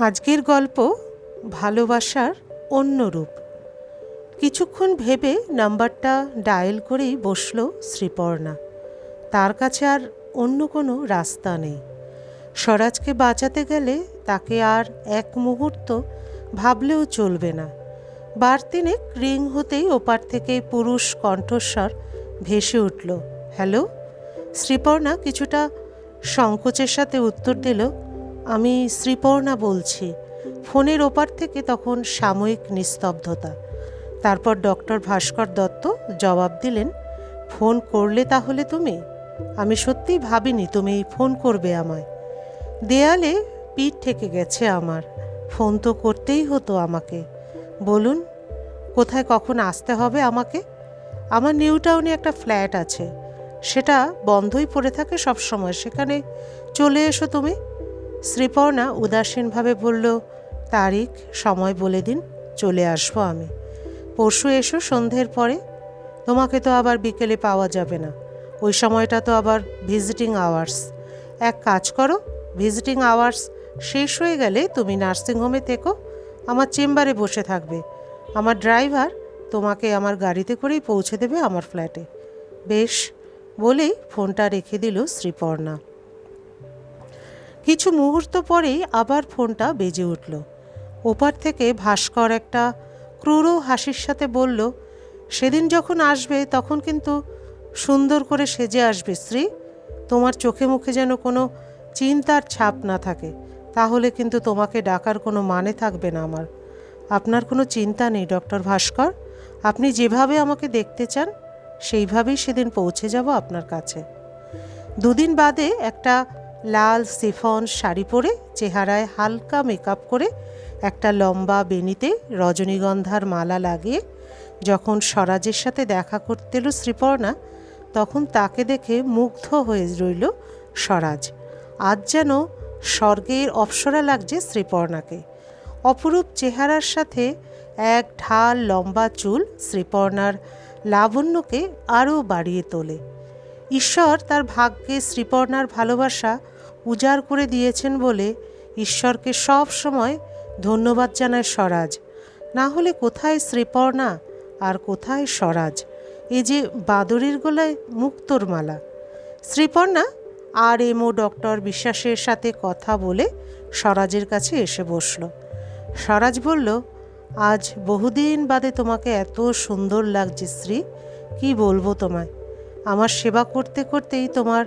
আজকের গল্প ভালোবাসার অন্য রূপ। কিছুক্ষণ ভেবে নাম্বারটা ডায়াল করেই বসল শ্রীপর্ণা। তার কাছে আর অন্য কোনো রাস্তা নেই। স্বরাজকে বাঁচাতে গেলে তাকে আর এক মুহূর্ত ভাবলেও চলবে না। বার তিনেক রিং হতেই ওপার থেকে পুরুষ কণ্ঠস্বর ভেসে উঠল, হ্যালো। শ্রীপর্ণা কিছুটা সংকোচের সাথে উত্তর দিল, আমি শ্রীপর্ণা বলছি। ফোনের ওপার থেকে তখন সাময়িক নিস্তব্ধতা। তারপর ডক্টর ভাস্কর দত্ত জবাব দিলেন, ফোন করলে তাহলে তুমি? আমি সত্যিই ভাবিনি তুমি ফোন করবে আমায়। দেয়ালে পিঠ ঠেকে গেছে আমার। ফোন তো করতেই হতো আমাকে। বলুন, কোথায় কখন আসতে হবে আমাকে? আমার নিউ টাউনে একটা ফ্ল্যাট আছে, সেটা বন্ধই পড়ে থাকে সব সময়, সেখানে চলে এসো তুমি। শ্রীপর্ণা উদাসীনভাবে বলল, তারিখ সময় বলে দিন, চলে আসবো আমি। পরশু এসো সন্ধ্যের পরে। তোমাকে তো আবার বিকেলে পাওয়া যাবে না, ওই সময়টা তো আবার ভিজিটিং আওয়ার্স। এক কাজ করো, ভিজিটিং আওয়ার্স শেষ হয়ে গেলে তুমি নার্সিংহোমে থেকো, আমার চেম্বারে বসে থাকবে। আমার ড্রাইভার তোমাকে আমার গাড়িতে করেই পৌঁছে দেবে আমার ফ্ল্যাটে। বেশ, বলেই ফোনটা রেখে দিল শ্রীপর্ণা। কিছু মুহূর্ত পরেই আবার ফোনটা বেজে উঠল। ওপার থেকে ভাস্কর একটা ক্রূর হাসির সাথে বলল, সেদিন যখন আসবে তখন কিন্তু সুন্দর করে সেজে আসবে শ্রী। তোমার চোখে মুখে যেন কোনো চিন্তার ছাপ না থাকে, তাহলে কিন্তু তোমাকে ডাকার কোনো মানে থাকবে না আমার। আপনার কোনো চিন্তা নেই ডক্টর ভাস্কর, আপনি যেভাবে আমাকে দেখতে চান সেইভাবেই সেদিন পৌঁছে যাব আপনার কাছে। দুদিন বাদে একটা লাল সিফন শাড়ি পরে, চেহারায় হালকা মেকআপ করে, একটা লম্বা বেনিতে রজনীগন্ধার মালা লাগিয়ে যখন স্বরাজের সাথে দেখা করতে এলো শ্রীপর্ণা, তখন তাকে দেখে মুগ্ধ হয়ে রইল স্বরাজ। আজ যেন স্বর্গের অপ্সরা লাগছে শ্রীপর্ণাকে। অপরূপ চেহারার সাথে এক ঢাল লম্বা চুল শ্রীপর্ণার লাবণ্যকে আরও বাড়িয়ে তোলে। ঈশ্বর তার ভাগ্যে শ্রীপর্ণার ভালোবাসা উজাড় করে দিয়েছেন বলে ঈশ্বরকে সব সময় ধন্যবাদ জানায় স্বরাজ। না হলে কোথায় শ্রীপর্ণা আর কোথায় স্বরাজ? এই যে বাদরির গলায় মুক্তোর মালা। শ্রীপর্ণা আর এমও ডক্টর বিশ্বাসের সাথে কথা বলে স্বরাজের কাছে এসে বসল। স্বরাজ বলল, আজ বহুদিন বাদে তোমাকে এত সুন্দর লাগছে শ্রী, কি বলবো তোমায়। আমার সেবা করতে করতেই তোমার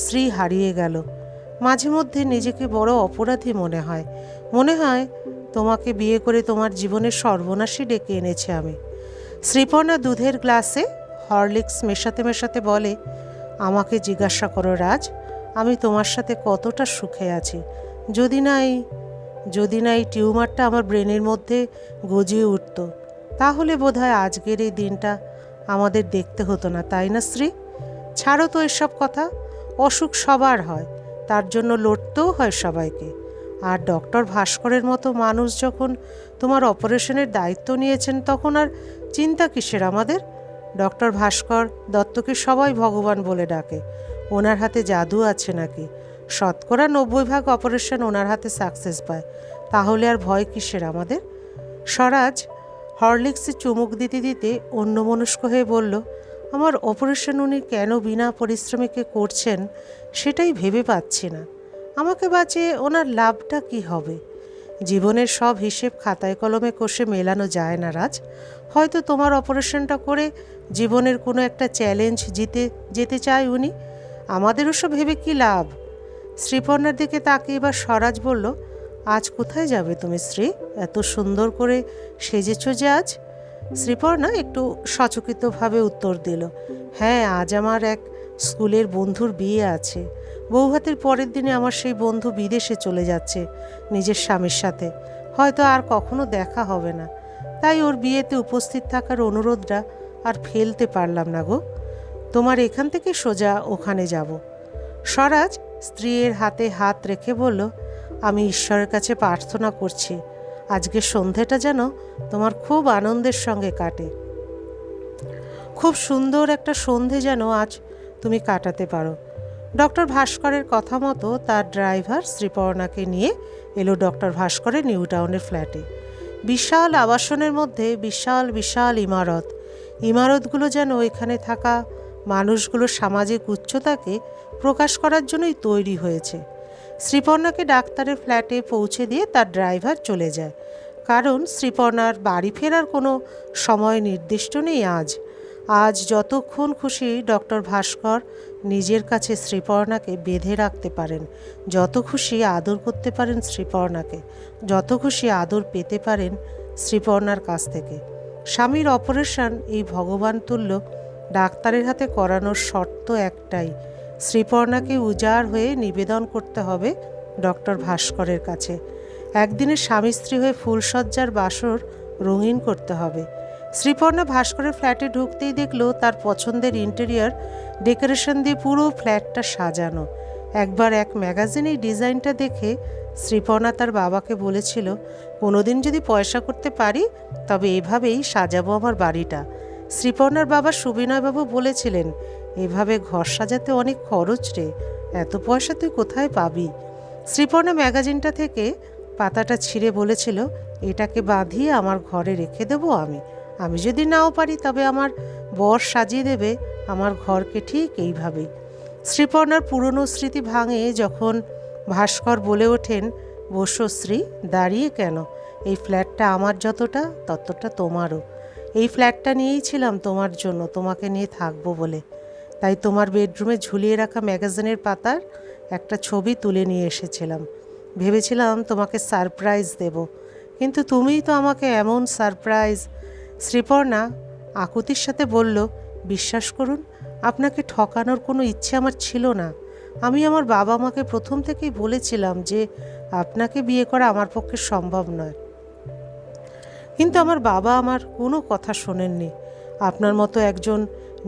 শ্রী হারিয়ে গেল। মাঝে মধ্যে নিজেকে বড় অপরাধী মনে হয়। মনে হয় তোমাকে বিয়ে করে তোমার জীবনের সর্বনাশই ডেকে এনেছে আমি। শ্রীপর্ণা দুধের গ্লাসে হরলিক্স মেশাতে মেশাতে বলে, আমাকে জিজ্ঞাসা করো রাজ, আমি তোমার সাথে কতটা সুখে আছি। যদি না এই টিউমারটা আমার ব্রেনের মধ্যে গজিয়ে উঠত, তাহলে বোধহয় আজকের এই দিনটা আমাদের দেখতে হতো না, তাই না শ্রী? ছাড়ো তো এসব কথা, অসুখ সবার হয়, তার জন্য লড়তেও হয় সবাইকে। আর ডক্টর ভাস্করের মতো মানুষ যখন তোমার অপারেশনের দায়িত্ব নিয়েছেন, তখন আর চিন্তা কিসের আমাদের? ডক্টর ভাস্কর দত্তকে সবাই ভগবান বলে ডাকে। ওনার হাতে জাদু আছে নাকি? 90% অপারেশন ওনার হাতে সাকসেস পায়, তাহলে আর ভয় কিসের আমাদের? স্বরাজ হরলিক্সে চুমুক দিতে দিতে অন্যমনস্ক হয়ে বলল, আমার অপারেশন উনি কেন বিনা পরিশ্রমিকে করছেন সেটাই ভেবে পাচ্ছি না। আমাকে বাঁচিয়ে ওনার লাভটা কি হবে? জীবনের সব হিসেব খাতায় কলমে কষে মেলানো যায় না রাজ। হয়তো তোমার অপারেশনটা করে জীবনের কোনো একটা চ্যালেঞ্জ যেতে চায় উনি। আমাদের ওসব ভেবে কি লাভ? শ্রীপর্ণার দিকে তাকে এবার স্বরাজ বলল, আজ কোথায় যাবে তুমি শ্রী? এত সুন্দর করে সেজেছ যে আজ। শ্রীপর্ণা একটু সচকিতভাবে উত্তর দিল, হ্যাঁ, আজ আমার এক স্কুলের বন্ধুর বিয়ে আছে। বৌভাতের পরের দিনে আমার সেই বন্ধু বিদেশে চলে যাচ্ছে নিজের স্বামীর সাথে, হয়তো আর কখনো দেখা হবে না। তাই ওর বিয়েতে উপস্থিত থাকার অনুরোধটা আর ফেলতে পারলাম না গো। তোমার এখান থেকে সোজা ওখানে যাব। স্বরাজ স্ত্রীর হাতে হাত রেখে বলল, আমি ঈশ্বরের কাছে প্রার্থনা করছি আজকের সন্ধেটা যেন তোমার খুব আনন্দের সঙ্গে কাটে। খুব সুন্দর একটা সন্ধে যেন আজ তুমি কাটাতে পারো। ডক্টর ভাস্করের কথা মতো তার ড্রাইভার শ্রীপর্ণাকে নিয়ে এলো ডক্টর ভাস্করের নিউ টাউনের ফ্ল্যাটে। বিশাল আবাসনের মধ্যে বিশাল বিশাল ইমারতগুলো যেন এখানে থাকা মানুষগুলোর সামাজিক উচ্চতাকে প্রকাশ করার জন্যই তৈরি হয়েছে। শ্রীপর্ণাকে ডাক্তারের ফ্ল্যাটে পৌঁছে দিয়ে তার ড্রাইভার চলে যায়, কারণ শ্রীপর্ণার বাড়ি ফেরার কোনো সময় নির্দিষ্ট নেই। আজ যতক্ষণ খুশি ডক্টর ভাস্কর নিজের কাছে শ্রীপর্ণাকে বেঁধে রাখতে পারেন, যত খুশি আদর করতে পারেন শ্রীপর্ণাকে, যত খুশি আদর পেতে পারেন শ্রীপর্ণার কাছ থেকে। স্বামীর অপারেশন এই ভগবান তুল্য ডাক্তারের হাতে করানোর শর্ত একটাই, শ্রীপর্ণাকে উজাড় হয়ে নিবেদন করতে হবে ডক্টর ভাস্করের কাছে। একদিনে স্বামী স্ত্রী হয়ে ফুলসজ্জার বাসর রঙিন করতে হবে। শ্রীপর্ণা ভাস্করের ফ্ল্যাটে ঢুকতেই দেখলো তার পছন্দের ইন্টেরিয়ার ডেকোরেশন দিয়ে পুরো ফ্ল্যাটটা সাজানো। একবার এক ম্যাগাজিনে এই ডিজাইনটা দেখে শ্রীপর্ণা তার বাবাকে বলেছিল, কোনোদিন যদি পয়সা করতে পারি তবে এভাবেই সাজাবো আমার বাড়িটা। শ্রীপর্ণার বাবা সুবিনয়বাবু বলেছিলেন, এভাবে ঘর সাজাতে অনেক খরচ রে, এত পয়সা তুই কোথায় পাবি? শ্রীপর্ণা ম্যাগাজিনটা থেকে পাতাটা ছিঁড়ে বলেছিল, এটাকে বাঁধিয়ে আমার ঘরে রেখে দেবো আমি যদি নাও পারি তবে আমার বর সাজিয়ে দেবে আমার ঘরকে ঠিক এইভাবেই। শ্রীপর্ণার পুরনো স্মৃতি ভাঙে যখন ভাস্কর বলে ওঠেন, বসো শ্রী, দাঁড়িয়ে কেন? এই ফ্ল্যাটটা আমার যতটা ততটা তোমারও। এই ফ্ল্যাটটা নিয়েই ছিলাম তোমার জন্য, তোমাকে নিয়ে থাকবো বলে। তাই তোমার বেডরুমে ঝুলিয়ে রাখা ম্যাগাজিনের পাতার একটা ছবি তুলে নিয়ে এসেছিলাম। ভেবেছিলাম তোমাকে সারপ্রাইজ দেব, কিন্তু তুমিই তো আমাকে এমন সারপ্রাইজ। শ্রীপর্ণা আকুতির সাথে বলল, বিশ্বাস করুন, আপনাকে ঠকানোর কোনো ইচ্ছে আমার ছিল না। আমি আমার বাবা মাকে প্রথম থেকেই বলেছিলাম যে আপনাকে বিয়ে করা আমার পক্ষে সম্ভব নয়, কিন্তু আমার বাবা আমার কোনো কথা শোনেননি। আপনার মতো একজন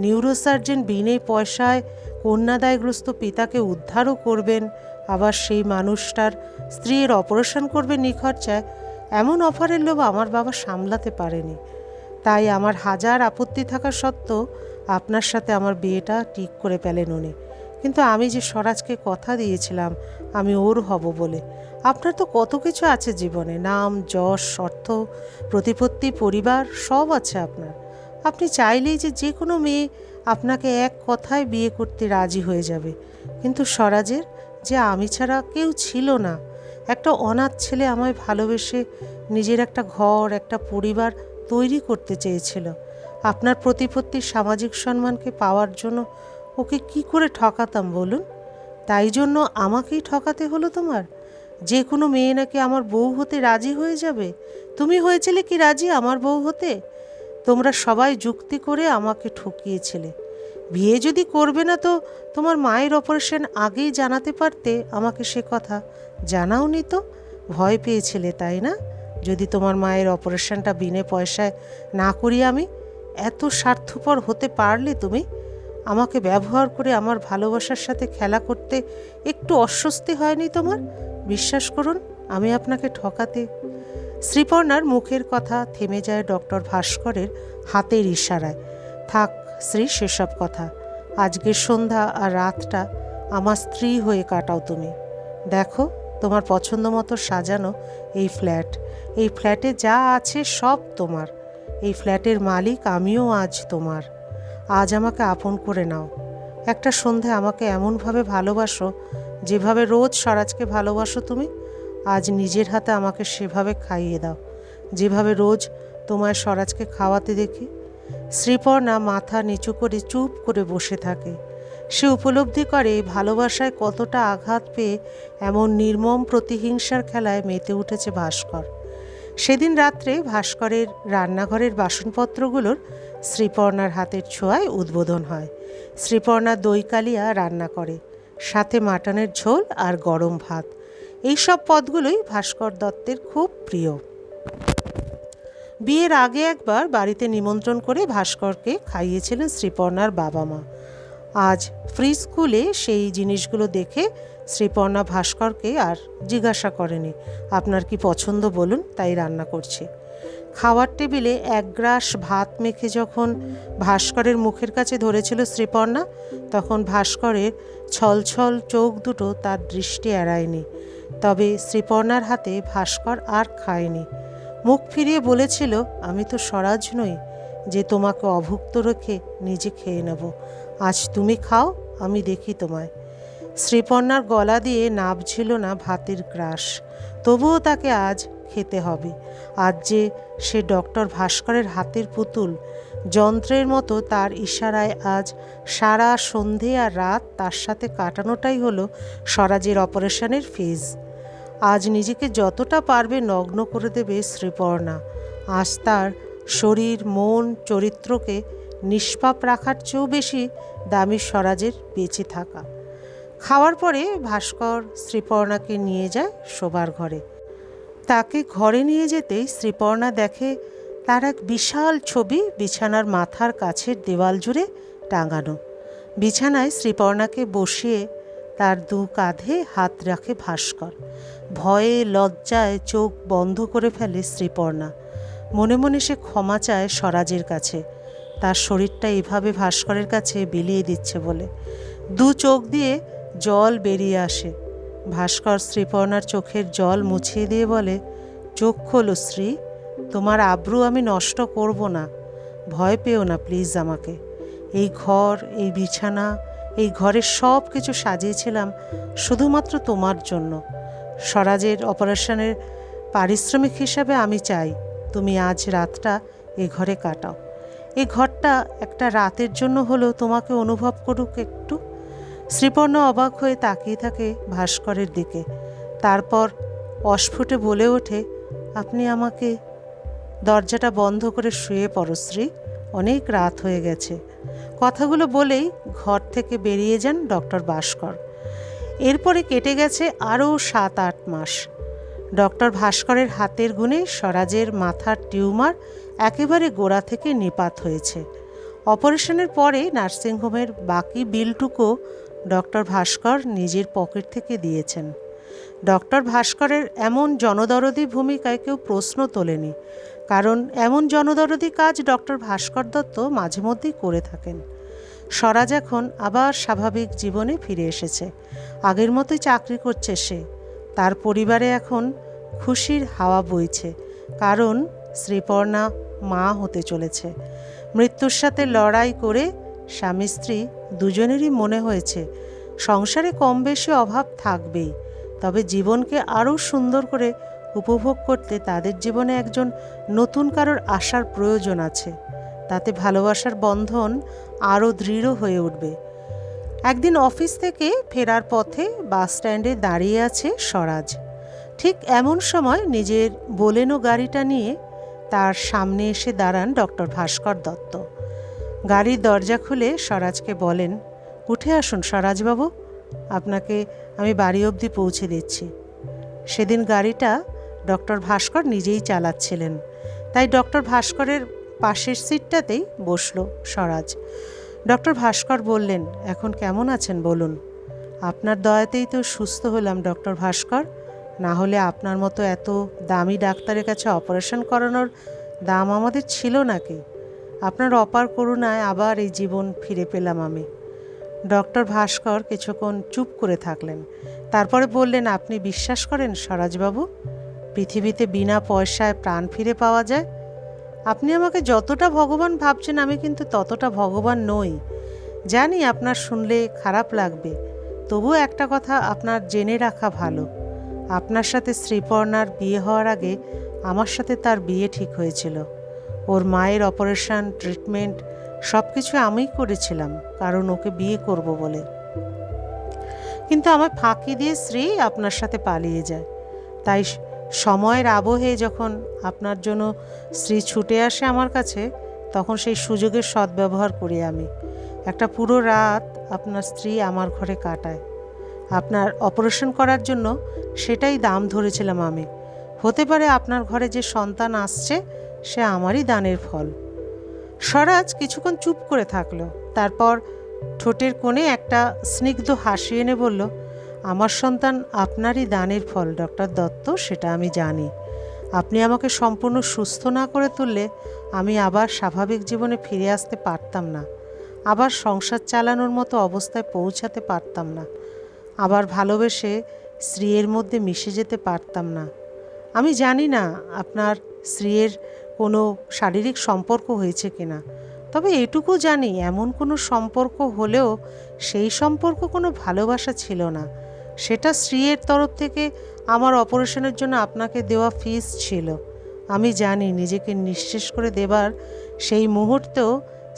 নিউরোসার্জন বিনে পয়সায় কন্যাদায়গ্রস্ত পিতাকে উদ্ধারও করবেন, আবার সেই মানুষটার স্ত্রীর অপারেশন করবেন নিখরচায়, এমন অফারের লোভ আমার বাবা সামলাতে পারেনি। তাই আমার হাজার আপত্তি থাকা সত্ত্বেও আপনার সাথে আমার বিয়েটা ঠিক করে পেলেন উনি। কিন্তু আমি যে স্বরাজকে কথা দিয়েছিলাম আমি ওর হব বলে। আপনার তো কত কিছু আছে জীবনে, নাম যশ অর্থ প্রতিপত্তি পরিবার সব আছে আপনার। আপনি চাইলেই যে কোনো মেয়ে আপনাকে এক কথায় বিয়ে করতে রাজি হয়ে যাবে, কিন্তু স্বরাজের যে আমি ছাড়া কেউ ছিল না। একটা অনাথ ছেলে আমায় ভালোবেসে নিজের একটা ঘর একটা পরিবার তৈরি করতে চেয়েছিল। আপনার প্রতিপত্তির সামাজিক সম্মানকে পাওয়ার জন্য ওকে কি করে ঠকাতাম বলুন? তাই জন্য আমাকেই ঠকাতে হলো তোমার? যে কোনো মেয়ে নাকি আমার বউ হতে রাজি হয়ে যাবে? তুমি হয়েছিলে কি রাজি আমার বউ হতে? তোমরা সবাই যুক্তি করে আমাকে ঠকিয়েছিলে। বিয়ে যদি করবে না তো তোমার মায়ের অপারেশন আগেই জানাতে পারতে আমাকে, সে কথা জানাওনি তো। ভয় পেয়েছিলে তাই না? যদি তোমার মায়ের অপারেশনটা বিনে পয়সায় না করি আমি, এত স্বার্থপর হতে পারলে তুমি? আমাকে ব্যবহার করে আমার ভালোবাসার সাথে খেলা করতে একটু অস্বস্তি হয়নি তোমার? বিশ্বাস করুন, আমি আপনাকে ঠকাতে। শ্রীপর্ণার মুখের কথা থেমে যায় ডক্টর ভাস্করের হাতের ইশারায়। থাক শ্রী, সেসব কথা। আজকের সন্ধ্যা আর রাতটা আমার স্ত্রী হয়ে কাটাও তুমি। দেখো, তোমার পছন্দ মতো সাজানো এই ফ্ল্যাটে যা আছে সব তোমার। এই ফ্ল্যাটের মালিক আমিও আজ তোমার। আজ আমাকে আপন করে নাও। একটা সন্ধ্যে আমাকে এমনভাবে ভালোবাসো যেভাবে রোজ স্বরাজকে ভালোবাসো তুমি। আজ নিজের হাতে আমাকে সেভাবে খাইয়ে দাও যেভাবে রোজ তোমায় স্বরাজকে খাওয়াতে দেখি। শ্রীপর্ণা মাথা নিচু করে চুপ করে বসে থাকে। সে উপলব্ধি করে ভালোবাসায় কতটা আঘাত পেয়ে এমন নির্মম প্রতিহিংসার খেলায় মেতে উঠেছে ভাস্কর। সেদিন রাত্রে ভাস্করের রান্নাঘরের বাসনপত্রগুলোর শ্রীপর্ণার হাতের ছোঁয়ায় উদ্বোধন হয়। শ্রীপর্ণা দই কালিয়া রান্না করে, সাথে মাটনের ঝোল আর গরম ভাত। এইসব পদগুলোই ভাস্কর দত্তের খুব প্রিয়। বিয়ের আগে একবার বাড়িতে নিমন্ত্রণ করে ভাস্করকে খাইয়েছিলেন শ্রীপর্ণার বাবা মা। আজ ফ্রি স্কুলে সেই জিনিসগুলো দেখে শ্রীপর্ণা ভাস্করকে আর জিজ্ঞাসা করেনি, আপনার কি পছন্দ বলুন, তাই রান্না করছি। খাওয়ার টেবিলে এক গ্রাস ভাত মেখে যখন ভাস্করের মুখের কাছে ধরেছিল শ্রীপর্ণা, তখন ভাস্করের ছলছল চোখ দুটো তার দৃষ্টি এড়ায়নি। তবে শ্রীপর্ণার হাতে ভাস্কর আর খায়নি। মুখ ফিরিয়ে বলেছিল, আমি তো স্বরাজ নই যে তোমাকে অভুক্ত রেখে নিজে খেয়ে নেব। আজ তুমি খাও, আমি দেখি তোমায়। শ্রীপর্ণার গলা দিয়ে নাবছিল না ভাতের গ্রাস, তবুও তাকে আজ খেতে হবে। আজ যে সে ডক্টর ভাস্করের হাতের পুতুল, যন্ত্রের মতো তার ইশারায় আজ সারা সন্ধে আর রাত তার সাথে কাটানোটাই হলো স্বরাজের অপারেশনের ফেজ। আজ নিজেকে যতটা পারবে নগ্ন করে দেবে শ্রীপর্ণা। আজ তার শরীর, মন, চরিত্রকে নিষ্পাপ রাখার চেয়েও বেশি দামি স্বরাজের বেঁচে থাকা। খাওয়ার পরে ভাস্কর শ্রীপর্ণাকে নিয়ে যায় শোবার ঘরে। তাকে ঘরে নিয়ে যেতেই শ্রীপর্ণা দেখে তার এক বিশাল ছবি বিছানার মাথার কাছের দেওয়াল জুড়ে টাঙানো। বিছানায় শ্রীপর্ণাকে বসিয়ে তার দু কাঁধে হাত রাখে ভাস্কর। ভয়ে লজ্জায় চোখ বন্ধ করে ফেলে শ্রীপর্ণা। মনে মনে সে ক্ষমা চায় স্বরাজের কাছে, তার শরীরটা এভাবে ভাস্করের কাছে বিলিয়ে দিচ্ছে বলে। দু চোখ দিয়ে জল বেরিয়ে আসে। ভাস্কর শ্রীপর্ণার চোখের জল মুছিয়ে দিয়ে বলে, চোখ খোলো শ্রী, তোমার আব্রু আমি নষ্ট করব না, ভয় পেও না প্লিজ আমাকে। এই ঘর, এই বিছানা, এই ঘরের সব কিছু সাজিয়েছিলাম শুধুমাত্র তোমার জন্য। স্বরাজের অপারেশনের পারিশ্রমিক হিসাবে আমি চাই তুমি আজ রাতটা এ ঘরে কাটাও। এই ঘরটা একটা রাতের জন্য হলেও তোমাকে অনুভব করুক একটু। শ্রীপর্ণা অবাক হয়ে তাকিয়ে থাকে ভাস্করের দিকে। তারপর অস্ফুটে বলে ওঠে, আপনি আমাকে দরজাটা বন্ধ করে শুয়ে পড়ো শ্রী, অনেক রাত হয়ে গেছে। কথাগুলো বলেই ঘর থেকে বেরিয়ে যান ডক্টর ভাস্কর। এরপরে কেটে গেছে আরও 7-8 মাস। ডক্টর ভাস্করের হাতের গুণে স্বরাজের মাথার টিউমার একেবারে গোড়া থেকে নিপাত হয়েছে। অপারেশনের পরে নার্সিংহোমের বাকি বিলটুকু ডক্টর ভাস্কর নিজের পকেট থেকে দিয়েছেন। ডক্টর ভাস্করের এমন জনদরদি ভূমিকায় কেউ প্রশ্ন তোলেনি, কারণ এমন জনদরদি কাজ ডক্টর ভাস্কর দত্ত মাঝে মধ্যেই করে থাকেন। স্বরাজ এখন আবার স্বাভাবিক জীবনে ফিরে এসেছে। আগের মতোই চাকরি করছে সে। তার পরিবারে এখন খুশির হাওয়া বইছে, কারণ শ্রীপর্ণা মা হতে চলেছে। মৃত্যুর সাথে লড়াই করে স্বামী স্ত্রী দুজনেরই মনে হয়েছে সংসারে কম বেশি অভাব থাকবেই, তবে জীবনকে আরও সুন্দর করে উপভোগ করতে তাদের জীবনে একজন নতুন কারোর আসার প্রয়োজন আছে। তাতে ভালোবাসার বন্ধন আরও দৃঢ় হয়ে উঠবে। একদিন অফিস থেকে ফেরার পথে বাস স্ট্যান্ডে দাঁড়িয়ে আছে স্বরাজ। ঠিক এমন সময় নিজের বোলেনো গাড়িটা নিয়ে তার সামনে এসে দাঁড়ান ডক্টর ভাস্কর দত্ত। গাড়ির দরজা খুলে স্বরাজকে বলেন, উঠে আসুন স্বরাজবাবু, আপনাকে আমি বাড়ি অবধি পৌঁছে দিচ্ছি। সেদিন গাড়িটা ডক্টর ভাস্কর নিজেই চালাচ্ছিলেন, তাই ডক্টর ভাস্করের পাশের সিটটাতেই বসল স্বরাজ। ডক্টর ভাস্কর বললেন, এখন কেমন আছেন বলুন? আপনার দয়াতেই তো সুস্থ হলাম ডক্টর ভাস্কর, না হলে আপনার মতো এত দামি ডাক্তারের কাছে অপারেশন করানোর দাম আমাদের ছিল নাকি? আপনার অপার করুণায় আবার এই জীবন ফিরে পেলাম আমি। ডক্টর ভাস্কর কিছুক্ষণ চুপ করে থাকলেন, তারপরে বললেন, আপনি বিশ্বাস করেন স্বরাজবাবু, পৃথিবীতে বিনা পয়সায় প্রাণ ফিরে পাওয়া যায়? আপনি আমাকে যতটা ভগবান ভাবছেন আমি কিন্তু ততটা ভগবান নই। জানি আপনার শুনলে খারাপ লাগবে, তবুও একটা কথা আপনার জেনে রাখা ভালো। আপনার সাথে শ্রীপর্ণার বিয়ে হওয়ার আগে আমার সাথে তার বিয়ে ঠিক হয়েছিল। ওর মায়ের অপারেশন, ট্রিটমেন্ট সব কিছু আমিই করেছিলাম, কারণ ওকে বিয়ে করব বলে। কিন্তু আমার ফাঁকি দিয়ে শ্রী আপনার সাথে পালিয়ে যায়। তাই সময়ের আবহে যখন আপনার জন্য শ্রী ছুটে আসে আমার কাছে, তখন সেই সুযোগের সদ্ব্যবহার করি আমি। একটা পুরো রাত আপনার স্ত্রী আমার ঘরে কাটায়। আপনার অপারেশন করার জন্য সেটাই দাম ধরেছিলাম আমি। হতে পারে আপনার ঘরে যে সন্তান আসছে সে আমারই দানের ফল। স্বরাজ কিছুক্ষণ চুপ করে থাকলো, তারপর ঠোঁটের কোণে একটা স্নিগ্ধ হাসি এনে বলল, আমার সন্তান আপনারই দানের ফল ডক্টর দত্ত, সেটা আমি জানি। আপনি আমাকে সম্পূর্ণ সুস্থ না করে তুললে আমি আবার স্বাভাবিক জীবনে ফিরে আসতে পারতাম না, আবার সংসার চালানোর মতো অবস্থায় পৌঁছাতে পারতাম না, আবার ভালোবেসে স্ত্রীর মধ্যে মিশে যেতে পারতাম না। আমি জানি না আপনার স্ত্রীর কোনো শারীরিক সম্পর্ক হয়েছে কিনা, তবে এটুকু জানি এমন কোনো সম্পর্ক হলেও সেই সম্পর্ক কোনো ভালোবাসা ছিল না। সেটা স্ত্রীর তরফ থেকে আমার অপারেশনের জন্য আপনাকে দেওয়া ফিস ছিল। আমি জানি নিজেকে নিঃশেষ করে দেবার সেই মুহূর্তেও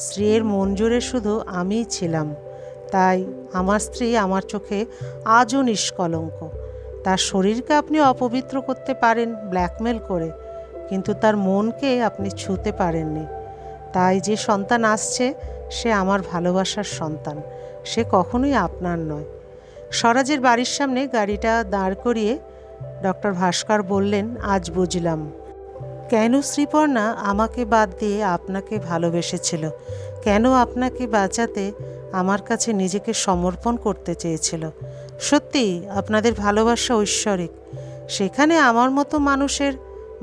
স্ত্রীর মন জুড়ে শুধু আমিই ছিলাম। তাই আমার স্ত্রী আমার চোখে আজও নিষ্কলঙ্ক। তার শরীরকে আপনি অপবিত্র করতে পারেন ব্ল্যাকমেল করে, কিন্তু তার মনকে আপনি ছুঁতে পারেননি। তাই যে সন্তান আসছে সে আমার ভালোবাসার সন্তান, সে কখনোই আপনার নয়। স্বরাজের বাড়ির সামনে গাড়িটা দাঁড় করিয়ে ডক্টর ভাস্কর বললেন, আজ বুঝলাম কেন শ্রীপর্ণা আমাকে বাদ দিয়ে আপনাকে ভালোবেসেছিল, কেন আপনাকে বাঁচাতে আমার কাছে নিজেকে সমর্পণ করতে চেয়েছিল। সত্যি আপনাদের ভালোবাসা ঐশ্বরিক। সেখানে আমার মতো মানুষের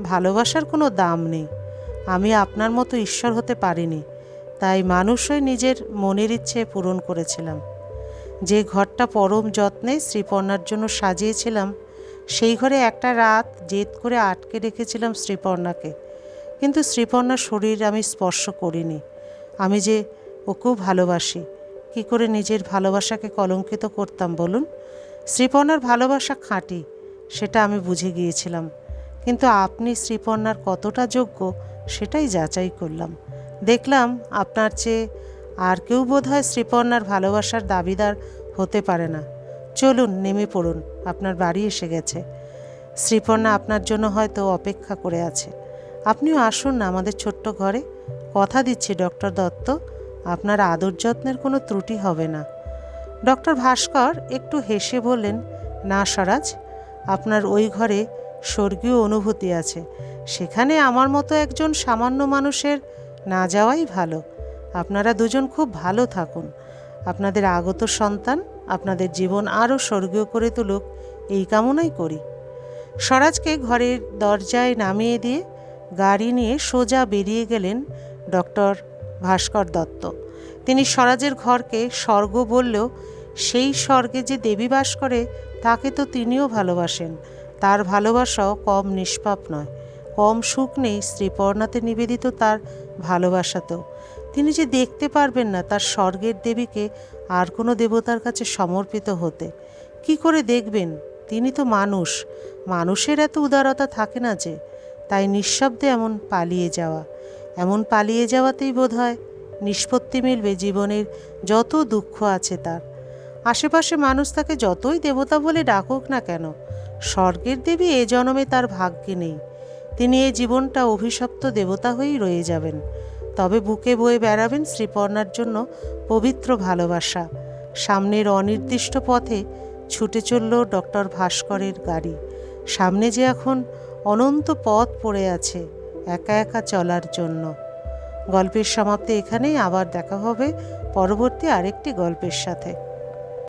ভালোবাসার কোনো দাম নেই। আমি আপনার মতো ঈশ্বর হতে পারিনি, তাই মানুষই নিজের মনের ইচ্ছে পূরণ করেছিলাম। যে ঘরটা পরম যত্নে শ্রীপর্ণার জন্য সাজিয়েছিলাম, সেই ঘরে একটা রাত জেদ করে আটকে রেখেছিলাম শ্রীপর্ণাকে। কিন্তু শ্রীপর্ণার শরীর আমি স্পর্শ করিনি। আমি যে ওকেও ভালোবাসি, কি করে নিজের ভালোবাসাকে কলঙ্কিত করতাম বলুন? শ্রীপর্ণার ভালোবাসা খাঁটি, সেটা আমি বুঝে গিয়েছিলাম। কিন্তু আপনি শ্রীপর্ণার কতটা যোগ্য সেটাই যাচাই করলাম। দেখলাম আপনার চেয়ে আর কেউ বোধহয় শ্রীপর্ণার ভালোবাসার দাবিদার হতে পারে না। চলুন নেমে পড়ুন, আপনার বাড়ি এসে গেছে। শ্রীপর্ণা আপনার জন্য হয়তো অপেক্ষা করে আছে। আপনিও আসুন না আমাদের ছোট্ট ঘরে। কথা দিচ্ছি ডক্টর দত্ত, আপনার আদর যত্নের কোনো ত্রুটি হবে না। ডক্টর ভাস্কর একটু হেসে বললেন, না স্বরাজ, আপনার ওই ঘরে স্বর্গীয় অনুভূতি আছে। সেখানে আমার মতো একজন সামান্য মানুষের না যাওয়াই ভালো। আপনারা দুজন খুব ভালো থাকুন। আপনাদের আগত সন্তান আপনাদের জীবন আরও স্বর্গীয় করে তুলুক, এই কামনাই করি। স্বরাজকে ঘরের দরজায় নামিয়ে দিয়ে গাড়ি নিয়ে সোজা বেরিয়ে গেলেন ডক্টর ভাস্কর দত্ত। তিনি স্বরাজের ঘরকে স্বর্গ বললেও সেই স্বর্গে যে দেবী বাস করে তাকে তো তিনিও ভালোবাসেন। তার ভালোবাসাও কম নিষ্পাপ নয়, কম সুখ নেই শ্রীপর্ণাতে নিবেদিত তার ভালোবাসাতেও। তিনি যে দেখতে পারবেন না তার স্বর্গের দেবীকে আর কোনো দেবতার কাছে সমর্পিত হতে। কি করে দেখবেন? তিনি তো মানুষ, মানুষের এত উদারতা থাকে না যে। তাই নিঃশব্দে এমন পালিয়ে যাওয়াতেই বোধহয় নিষ্পত্তি মিলবে জীবনের যত দুঃখ আছে তার। আশেপাশে মানুষ তাকে যতই দেবতা বলে ডাকুক না কেন, স্বর্গের দেবী এ জন্মে তার ভাগ্যে নেই। তিনি এই জীবনটা অভিশপ্ত দেবতা হয়েই রয়ে যাবেন। তবে বুকে বয়ে বেড়াবেন শ্রীপর্ণার জন্য পবিত্র ভালোবাসা। সামনের অনির্দিষ্ট পথে ছুটে চলল ডক্টর ভাস্করের গাড়ি। সামনে যে এখন অনন্ত পথ পড়ে আছে একা একা চলার জন্য। গল্পের সমাপ্তি এখানেই। আবার দেখা হবে পরবর্তী আরেকটি গল্পের সাথে।